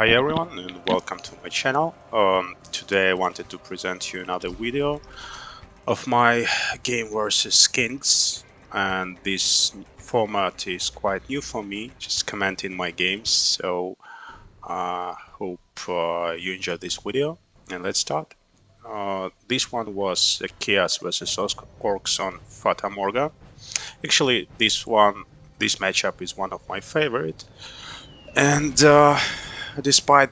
Hi everyone and welcome to my channel. Today I wanted to present you another video of my game versus Kings, and this format is quite new for me, just commenting my games, so hope you enjoy this video, and let's start. This one was a Chaos versus Orks on Fata Morga. Actually, this matchup is one of my favorite, and despite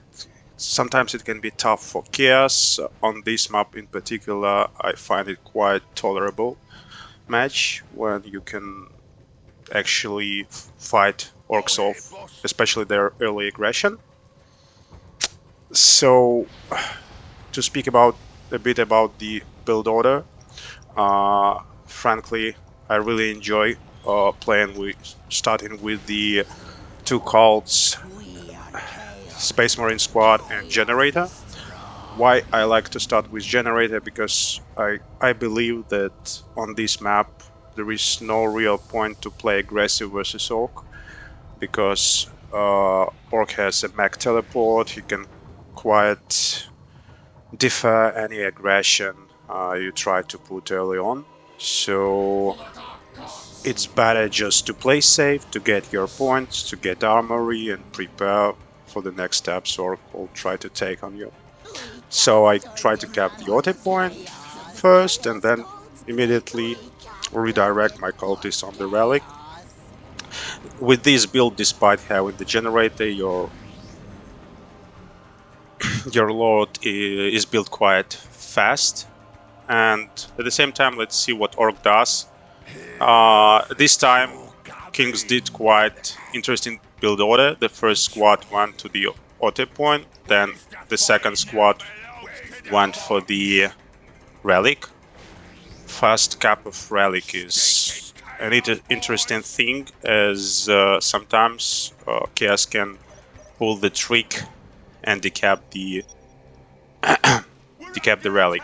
sometimes it can be tough for Chaos, on this map in particular I find it quite tolerable match when you can actually fight Orks off, especially their early aggression. So to speak a bit about the build order, frankly I really enjoy starting with the two cults, Space Marine Squad and Generator. Why I like to start with Generator? Because I believe that on this map there is no real point to play aggressive versus Orc, because Orc has a mech teleport. He can quite defer any aggression you try to put early on. So it's better just to play safe, to get your points, to get armory and prepare for the next steps Orc will try to take on you. So I try to cap the auto point first and then immediately redirect my cultists on the relic. With this build, despite having the generator, your lord is built quite fast. And at the same time, let's see what Orc does. This time, Kings did quite interesting build order. The first squad went to the auto point, then the second squad went for the relic. Fast cap of relic is an interesting thing, as sometimes Chaos can pull the trick and decap the relic.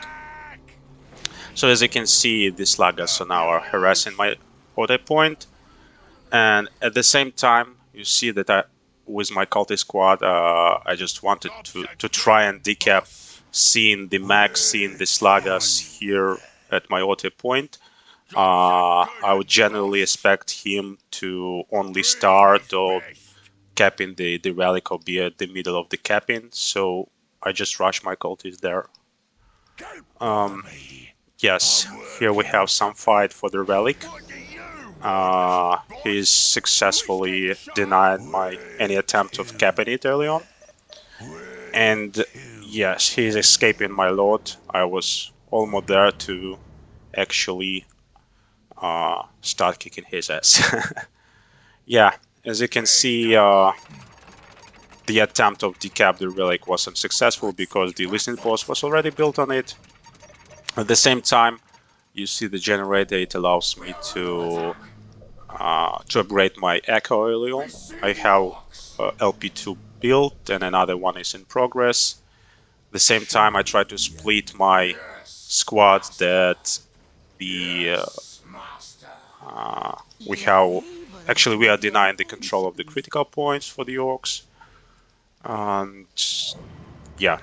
So as you can see, the sluggers are now harassing my auto point, and at the same time you see that with my cultist squad I just wanted to try and decap, seeing the max, seeing the sluggers here at my auto point. I would generally expect him to only start or capping the relic or be at the middle of the capping, so I just rush my cultist there. Yes, here we have some fight for the relic. He's successfully denied any attempt of capping it early on. And yes, he's escaping my lord. I was almost there to actually start kicking his ass. Yeah, as you can see, the attempt of decap the relic wasn't successful because the listening post was already built on it. At the same time, you see the generator. It allows me to upgrade my echo early on. I have LP2 built and another one is in progress. At the same time, I try to split my squad that the we are denying the control of the critical points for the Orcs. And yeah,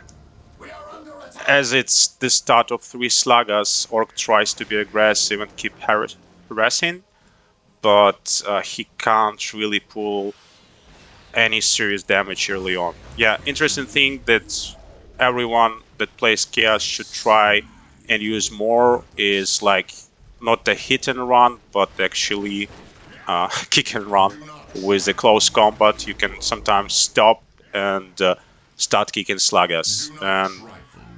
as it's the start of 3 sluggers, Orc tries to be aggressive and keep harassing, but he can't really pull any serious damage early on. Yeah, interesting thing that everyone that plays Chaos should try and use more is like not the hit and run, but actually kick and run. With the close combat, you can sometimes stop and start kicking sluggers. And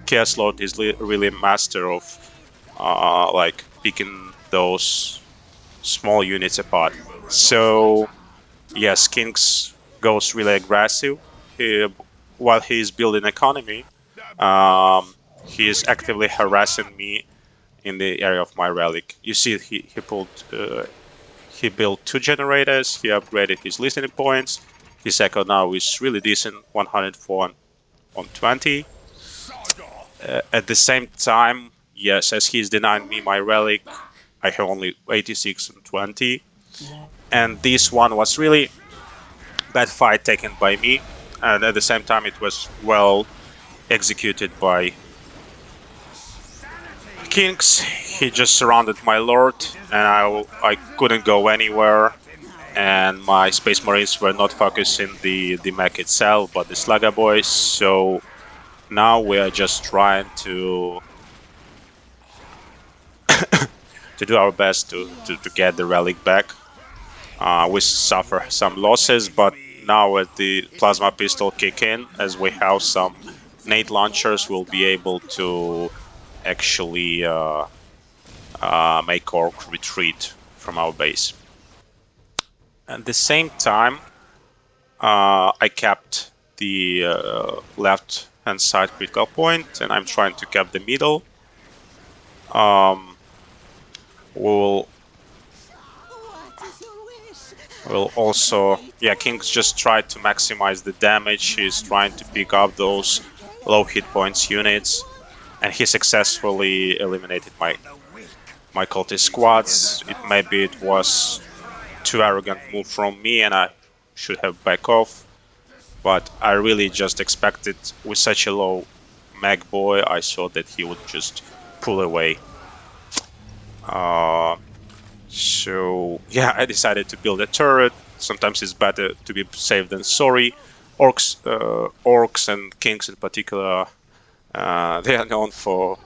Chaos Lord is really a master of like picking those small units apart. So yes, Kings goes really aggressive. While he is building economy, he is actively harassing me in the area of my relic. You see, he built 2 generators. He upgraded his listening points. His echo now is really decent, 104 on 20. At the same time, yes, as he's denying me my relic, I have only 86 and 20. And this one was really bad fight taken by me. and at the same time it was well executed by Kings. He just surrounded my lord, and I couldn't go anywhere, and my Space Marines were not focusing the mech itself, but the Slugger boys. So now we are just trying to to do our best to get the relic back. We suffer some losses, but now as the plasma pistol kick in, as we have some nade launchers, we'll be able to actually make Orc retreat from our base. At the same time, I kept the left hand side critical point, and I'm trying to cap the middle. We'll also, yeah, King's just tried to maximize the damage. He's trying to pick up those low hit points units, and he successfully eliminated my cultist squads. Maybe it was too arrogant move from me, and I should have backed off. But I really just expected, with such a low mag boy, I thought that he would just pull away. So yeah, I decided to build a turret. Sometimes it's better to be safe than sorry. Orks and Kings in particular, they are known for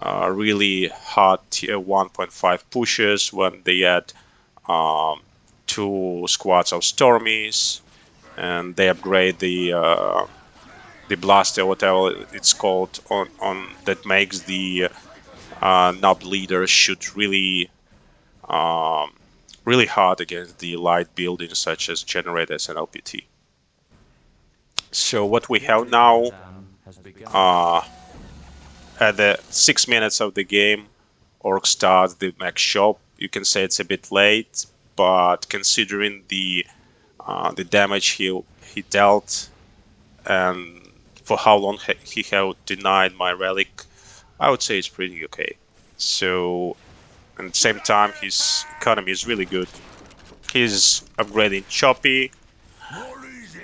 really hard tier 1.5 pushes when they add 2 squads of Stormies, and they upgrade the blaster, whatever it's called, on that makes the knob leaders shoot really really hard against the light buildings such as generators and LPT. So what we have now, at the 6 minutes of the game, Orc starts the mech shop. You can say it's a bit late, but considering the damage he dealt and for how long he had denied my relic, I would say it's pretty okay. So at the same time, his economy is really good. He's upgrading Choppy.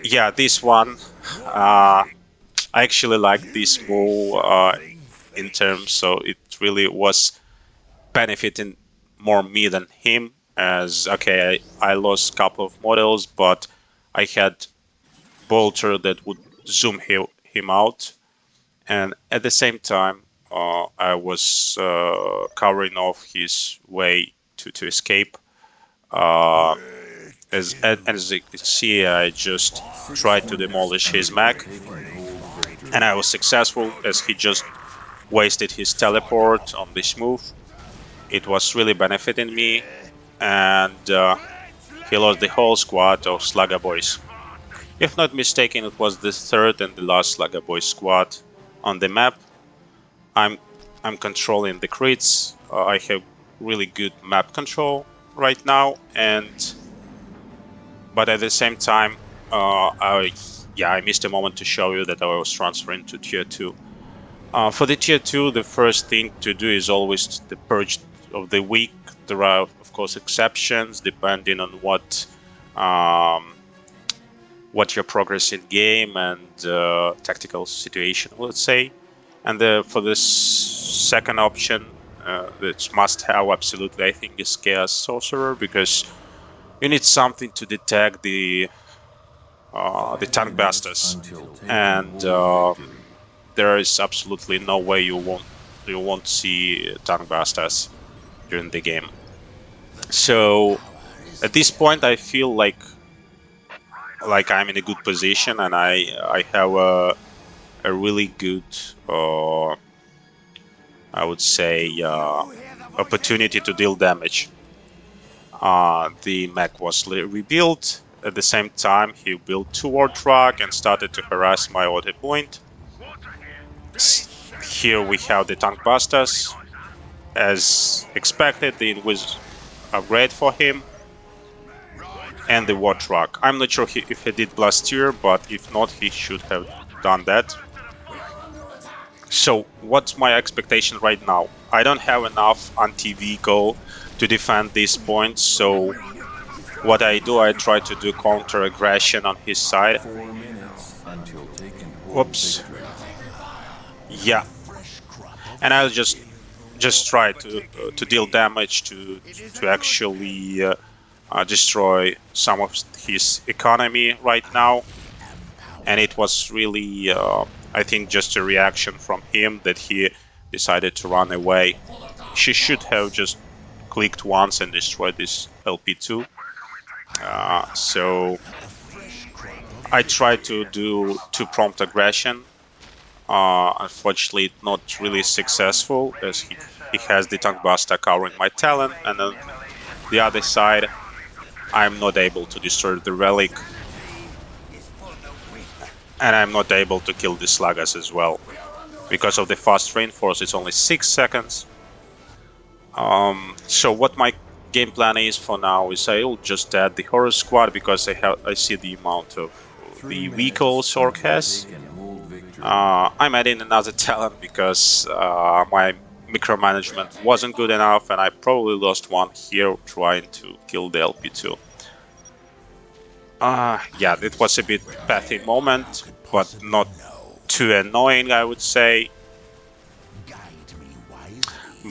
Yeah, this one, I actually like this move in terms, so it really was benefiting more me than him. As okay, I lost a couple of models, but I had Bolter that would zoom him out, and at the same time, I was covering off his way to escape. As you can see, I just tried to demolish his mech, and I was successful as he just wasted his teleport on this move. It was really benefiting me, and he lost the whole squad of Slugger Boys. If not mistaken, it was the third and the last Slugger Boys squad on the map. I'm controlling the crits. I have really good map control right now, but at the same time, I missed a moment to show you that I was transferring to tier 2. For the tier 2, the first thing to do is always the purge of the week. There are, of course, exceptions depending on what your progress in game and tactical situation, let's say. And for this second option, that's must-have absolutely, I think, is Chaos Sorcerer, because you need something to detect the tank busters, and there is absolutely no way you won't see tank busters during the game. So at this point, I feel like I'm in a good position, and I have a really good, I would say, opportunity to deal damage. The mech was rebuilt. At the same time, he built 2 war truck and started to harass my auto point. Here we have the tank busters. As expected, it was upgrade for him. And the war truck. I'm not sure if he did Blasteer, but if not, he should have done that. So what's my expectation right now? I don't have enough anti-vehicle to defend these points, so what I do, I try to do counter aggression on his side. Whoops. Yeah, and I'll just try to deal damage to actually destroy some of his economy right now. And it was really, I think, just a reaction from him that he decided to run away. She should have just clicked once and destroyed this LP2. So I tried to do two-prompt aggression. Unfortunately, not really successful, as he has the Tank Buster covering my talent, and on the other side, I'm not able to destroy the relic, and I'm not able to kill the Sluggers as well. Because of the fast reinforce, it's only 6 seconds. So what my game plan is for now is I'll just add the Horror Squad because I see the amount of the vehicles Ork has. I'm adding another talent because my micromanagement wasn't good enough, and I probably lost one here trying to kill the LP2. Yeah, it was a bit pathy moment, but not too annoying, I would say.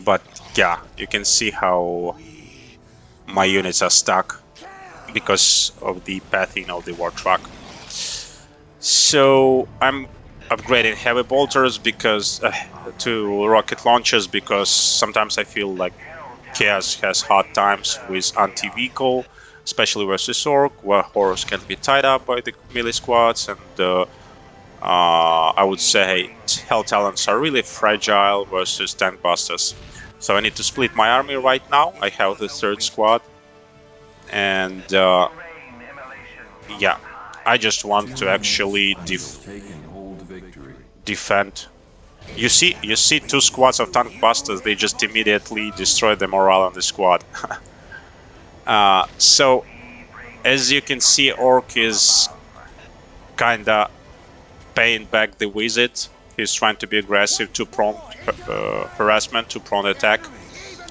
But yeah, you can see how my units are stuck because of the pathing of the war truck. So I'm upgrading heavy bolters because to rocket launchers because sometimes I feel like Chaos has hard times with anti-vehicle, especially versus Ork, where horrors can be tied up by the melee squads, and I would say Hell Talents are really fragile versus Tank Busters. So I need to split my army right now. I have the third squad, and yeah, I just want to actually defend. You see two squads of Tank Busters, they just immediately destroy the morale on the squad. So, as you can see, Ork is kinda paying back the visit. He's trying to be aggressive, to prompt harassment, to prompt attack.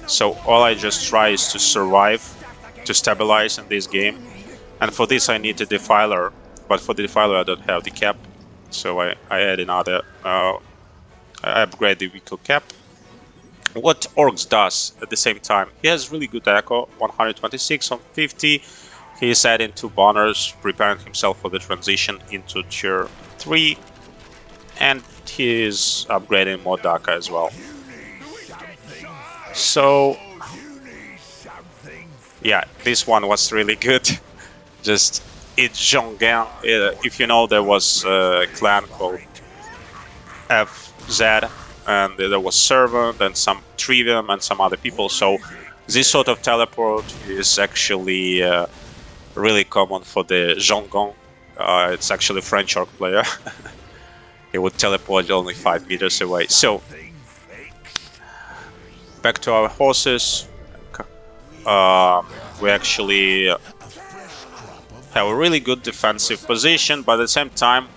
So all I just try is to survive, to stabilize in this game. And for this I need a defiler, but for the defiler I don't have the cap. So I add another, I upgrade the vehicle cap. What Orks does at the same time, he has really good echo, 126 on 50. He is adding 2 banners, preparing himself for the transition into tier 3. And he is upgrading Morga as well. So yeah, this one was really good. Just it's Jongan. If you know, there was a clan called FZ, and there was Servant and some Trivium and some other people. So this sort of teleport is actually really common for the Jongan. It's actually a French Ork player. He would teleport only 5 meters away. So back to our horses. We actually have a really good defensive position, but at the same time,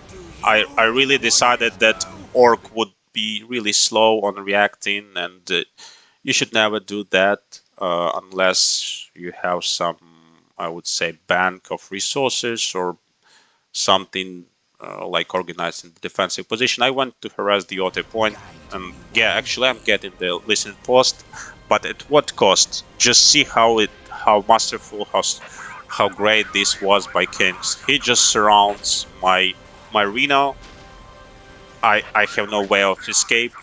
I really decided that Ork would be really slow on reacting, and you should never do that unless you have some, I would say, bank of resources or something like organized in the defensive position. I went to harass the auto point, and yeah, actually I'm getting the listening post, but at what cost? Just see how masterful, how great this was by Kings. He just surrounds my Reno. I have no way of escape.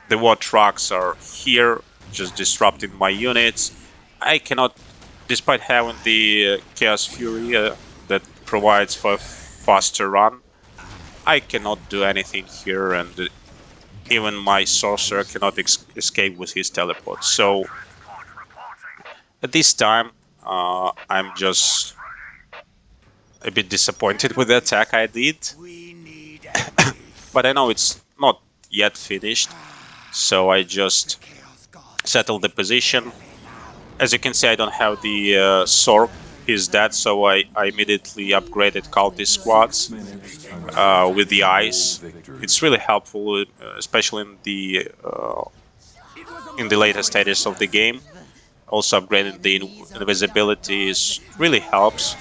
The war trucks are here, just disrupting my units. I cannot, despite having the Chaos Fury that provides for a faster run, I cannot do anything here, and even my sorcerer cannot escape with his teleport. So at this time, I'm just a bit disappointed with the attack I did. But I know it's not yet finished, so I just settled the position. As you can see, I don't have the Sork. He's dead, so I immediately upgraded Cultist squads with the ice. It's really helpful, especially in the later stages of the game. Also, upgrading the invisibility really helps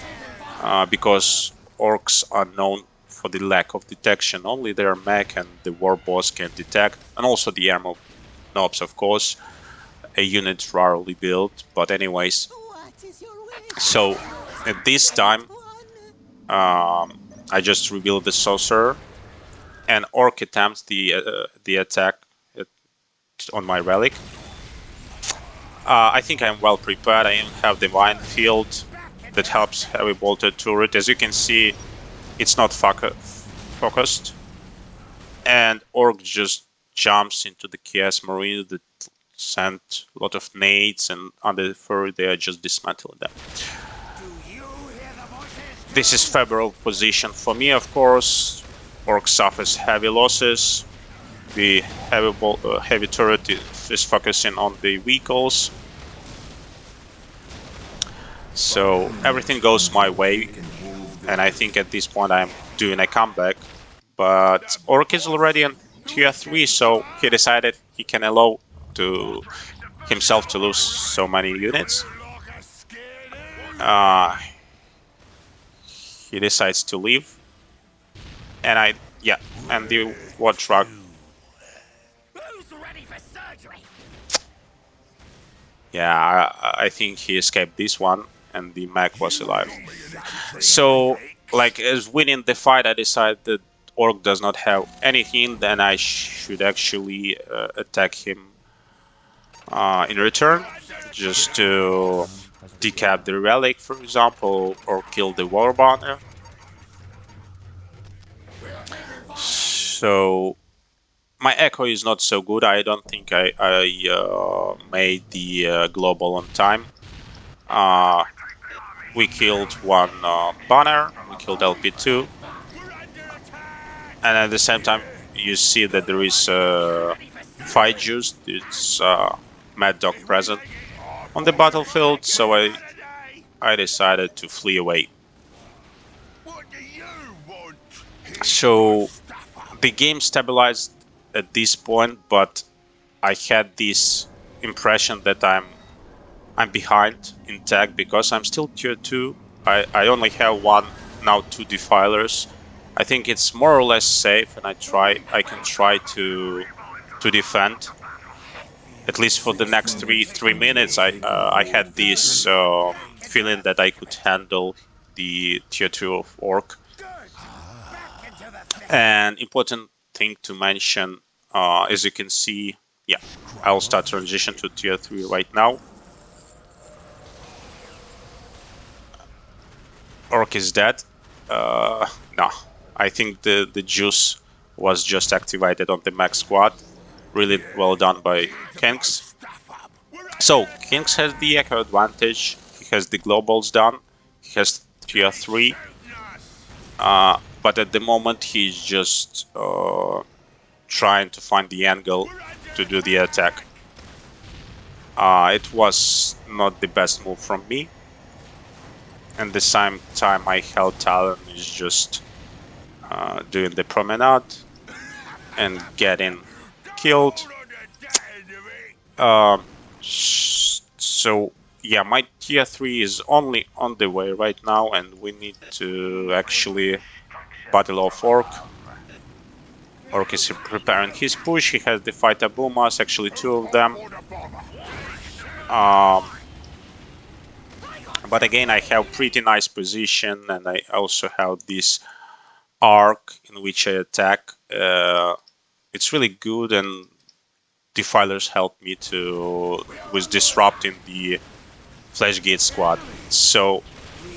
because Orks are known for the lack of detection. Only their mech and the war boss can detect, and also the armor knobs, of course. A unit rarely built, but anyways. So at this time, I just revealed the sorcerer, and Orc attempts the attack on my relic. I think I'm well prepared. I even have Divine Field that helps heavy bolted turret. As you can see, it's not focused. And Orc just jumps into the Chaos Marine that sent a lot of nades, and under the fur they are just dismantling them. This is favorable position for me, of course. Orc suffers heavy losses. The heavy turret is focusing on the vehicles. So everything goes my way, and I think at this point I'm doing a comeback. But Orc is already on tier 3, so he decided he can allow to himself to lose so many units. He decides to leave, and and the war truck. Yeah, I think he escaped this one, and the mech was alive. So, like, as winning the fight, I decided that Orc does not have anything, then I should actually attack him in return, just to decap the relic, for example, or kill the war banner. So my echo is not so good. I don't think I made the global on time. We killed one banner, we killed LP2, and at the same time you see that there is fight juice, it's Mad Dog present on the battlefield, so I decided to flee away. So the game stabilized at this point, but I had this impression that I'm behind in tech because I'm still tier 2. I only have now 2 defilers. I think it's more or less safe, and I can try to defend at least for the next three minutes. I had this feeling that I could handle the tier 2 of Orc. An important thing to mention, as you can see, yeah, I'll start transition to tier 3 right now. Orc is dead. No, I think the juice was just activated on the max squad. Really well done by Kinks. So Kinks has the echo advantage. He has the globals done. He has tier 3. But at the moment he's just trying to find the angle to do the attack. It was not the best move from me. And the same time my held Talon is just doing the promenade and getting killed. So yeah, my tier 3 is only on the way right now, and we need to actually battle off Orc. Orc is preparing his push. He has the Fata Boomas, actually 2 of them. But again, I have pretty nice position, and I also have this arc in which I attack. It's really good, and defilers help me with disrupting the Flashgate squad. So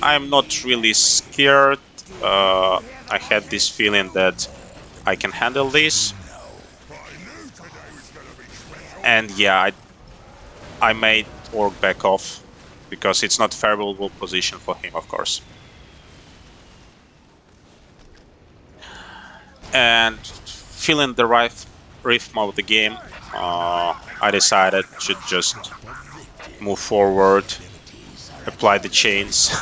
I'm not really scared. I had this feeling that I can handle this. And yeah, I made Orc back off because it's not favorable position for him, of course. And feeling the right rhythm of the game, I decided to just move forward, apply the chains.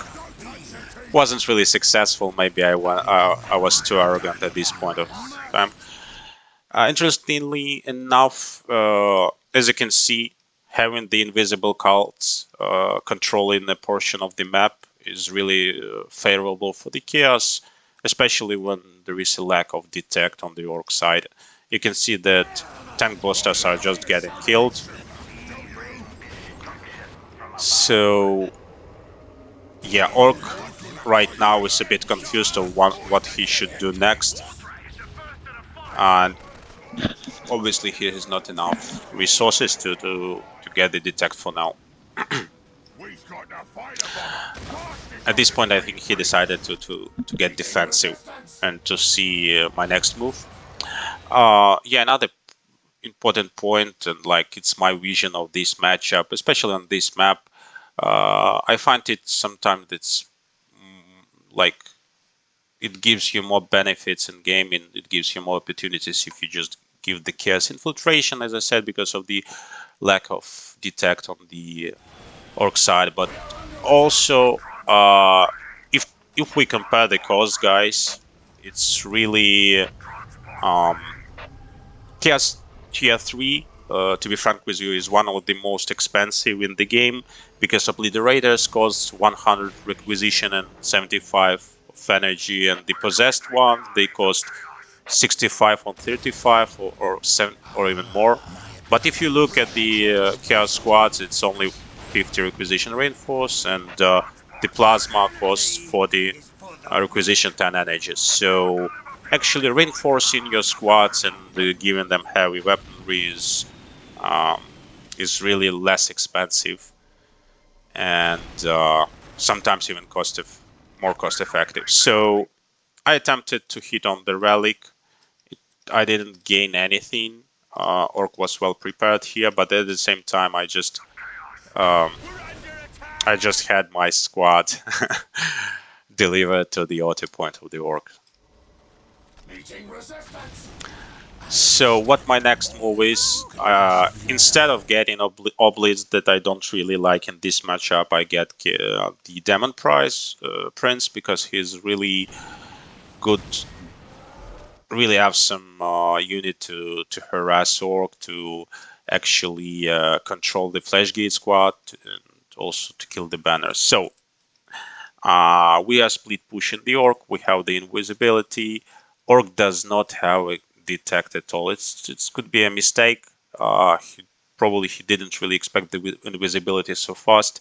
Wasn't really successful. Maybe I was too arrogant at this point of time. Interestingly enough, as you can see, having the invisible cults controlling a portion of the map is really favorable for the Chaos, especially when there is a lack of detect on the Orc side. You can see that tank boosters are just getting killed. So yeah, Orc right now is a bit confused of what he should do next. And obviously he has not enough resources to get the detect for now. At this point, I think he decided to get defensive and to see my next move. Yeah, another important point, and like it's my vision of this matchup, especially on this map. I find it sometimes it's like it gives you more benefits in game, and it gives you more opportunities if you just give the chaos infiltration, as I said, because of the lack of detect on the Orc side, but also if we compare the cost, guys, it's really Chaos Tier 3, to be frank with you, is one of the most expensive in the game because Obliterators cost 100 requisition and 75 of energy, and the possessed one they cost 65 on 35 or 7 or even more. But if you look at the Chaos squads, it's only 50 requisition reinforce, and the plasma costs 40 requisition 10 energies. So actually reinforcing your squads and giving them heavy weaponry um, is really less expensive, and sometimes even more cost effective. So I attempted to hit on the relic. I didn't gain anything. Orc was well prepared here, but at the same time, I just had my squad delivered to the auto point of the Orc. So what my next move is, instead of getting Oblitz that I don't really like in this matchup, I get the Demon Prince because he's really good, really have some unit to harass Orc, to actually control the Flashgate squad, and also to kill the banners. So we are split pushing the Orc. We have the invisibility. Orc does not have a detect at all. It could be a mistake. He didn't really expect the invisibility so fast.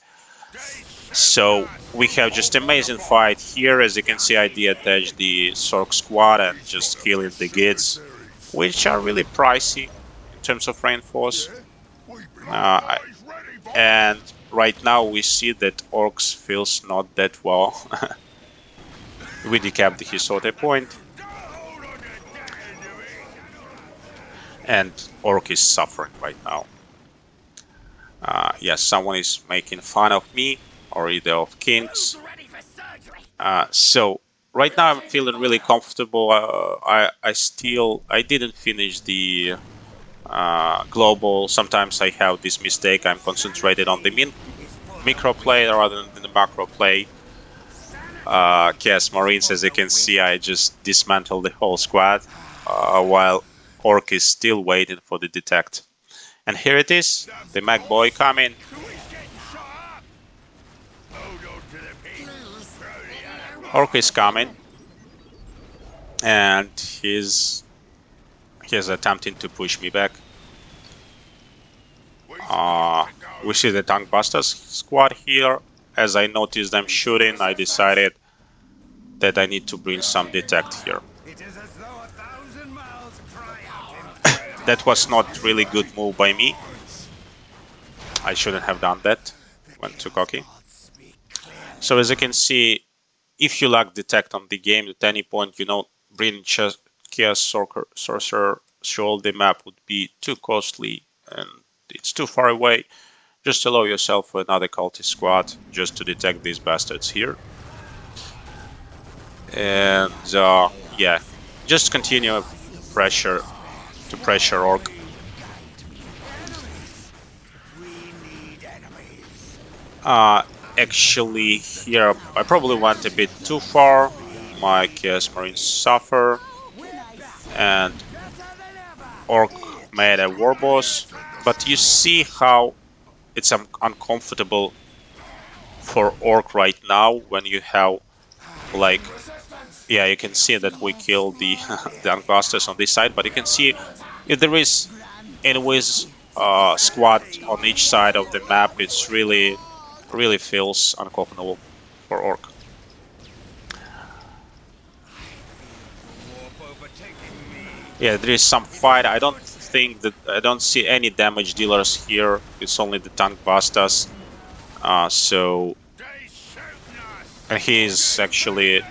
So we have just amazing fight here. As you can see, I de-attached the Sork squad and just killing the Gids, which are really pricey in terms of reinforce. And right now we see that Orcs feels not that well. We decapped his auto point, and Orc is suffering right now. Yes, someone is making fun of me, or either of Kings. So right now I'm feeling really comfortable. I didn't finish the global. Sometimes I have this mistake. I'm concentrated on the micro play rather than the macro play. Chaos Marines, as you can see, I just dismantled the whole squad, while Orc is still waiting for the detect. And here it is, the Mag Boy coming. Orc is coming, and he's attempting to push me back. We see the Tank Busters squad here. As I noticed them shooting, I decided that I need to bring some detect here. That was not really good move by me. I shouldn't have done that. Went too cocky. So as you can see, if you lack detect on the game at any point, bringing Chaos Sorcerer through the map would be too costly and it's too far away. Just allow yourself another cultist squad just to detect these bastards here. And yeah, just continue pressure Orc. Actually, here I probably went a bit too far. My Chaos Marines suffer, and Orc made a war boss. But you see how it's uncomfortable for Orc right now when you have like, yeah, you can see that we killed the the Angbusters on this side, but you can see if there is anyways squad on each side of the map, it's really feels uncomfortable for Orc. Yeah, there is some fight. I don't think that I don't see any damage dealers here. It's only the tank busters. So and he's actually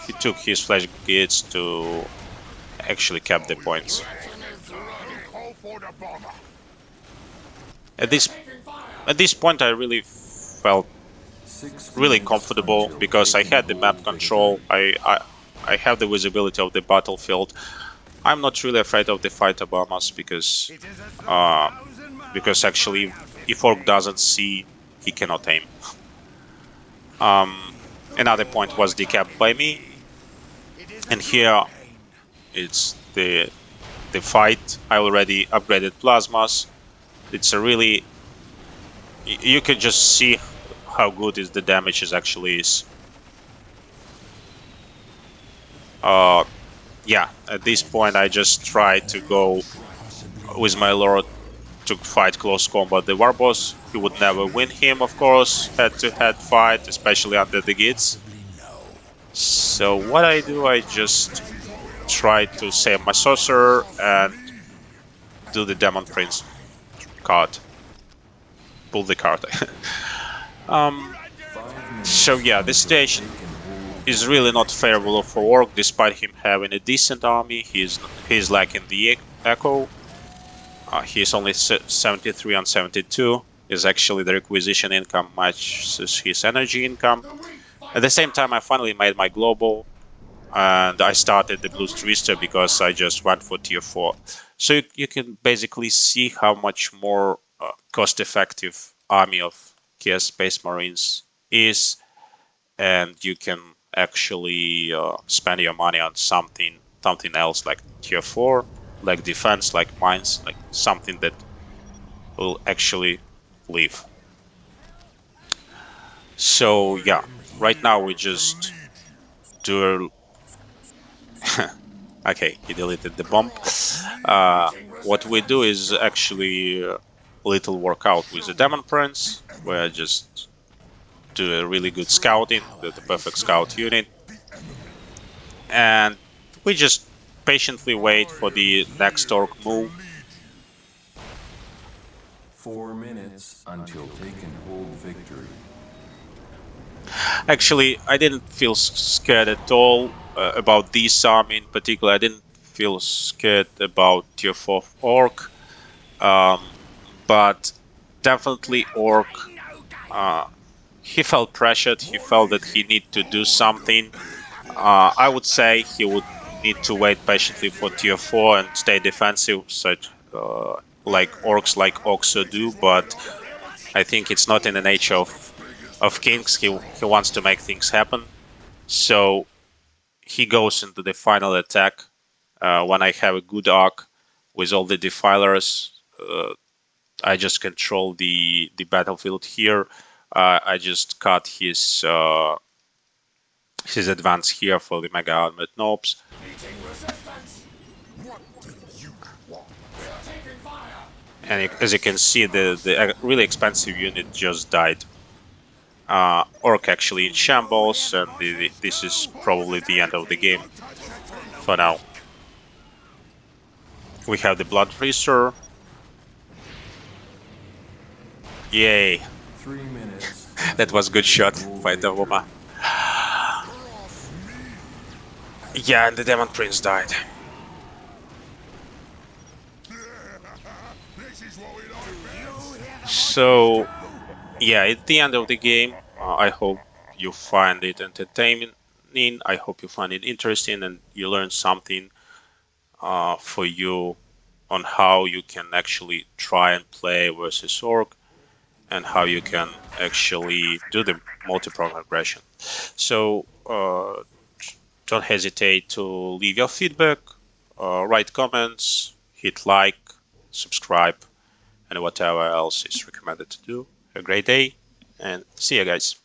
he took his flash gates to actually cap the points. At this at this point, I really felt really comfortable because I had the map control. I have the visibility of the battlefield. I'm not really afraid of the Fata bombers because actually if Orc doesn't see, he cannot aim. Another point was decapped by me, and here it's the fight. I already upgraded plasmas. It's a really you can just see how good is the damage is actually is. Yeah, at this point I just try to go with my lord to fight close combat. The Warboss, he would never win him, of course, head-to-head fight, especially under the gates. So what I do, I just try to save my sorcerer and do the Demon Prince card. Pull the card. So yeah, the situation is really not favorable for Orc, despite him having a decent army. He's lacking the Echo. He's only 73 on 72. Is actually the requisition income matches his energy income. At the same time, I finally made my global, and I started the Blues Twister because I just went for tier 4. So you can basically see how much more cost-effective army of Chaos Space Marines is, and you can actually spend your money on something else like tier 4, like defense, like mines, like something that will actually live. So yeah, right now we just do. Okay, he deleted the bomb. What we do is actually a little workout with the Demon Prince, where I just do a really good scouting, the perfect scout unit, and we just patiently wait for the next Orc move. 4 minutes until take and hold victory. Actually, I didn't feel scared at all about this army in particular. I didn't feel scared about tier 4 Orc, but definitely Orc. He felt pressured. He felt that he need to do something. I would say he would need to wait patiently for tier 4 and stay defensive, such like Orcs do. But I think it's not in the nature of kings. He wants to make things happen. So he goes into the final attack when I have a good arc with all the defilers. I just control the battlefield here. I just cut his advance here for the Mega Armored Nobs. And as you can see, the really expensive unit just died. Orc actually in shambles, and this is probably the end of the game for now. We have the Blood Freezer. Yay! 3 minutes. That was a good shot, Fighter Woma. Yeah, and the Demon Prince died. So, yeah, at the end of the game, I hope you find it entertaining. I hope you find it interesting and you learn something for you on how you can actually try and play versus Orc and how you can actually do the multi-prong aggression. So don't hesitate to leave your feedback, write comments, hit like, subscribe, and whatever else is recommended to do. Have a great day, and see you guys.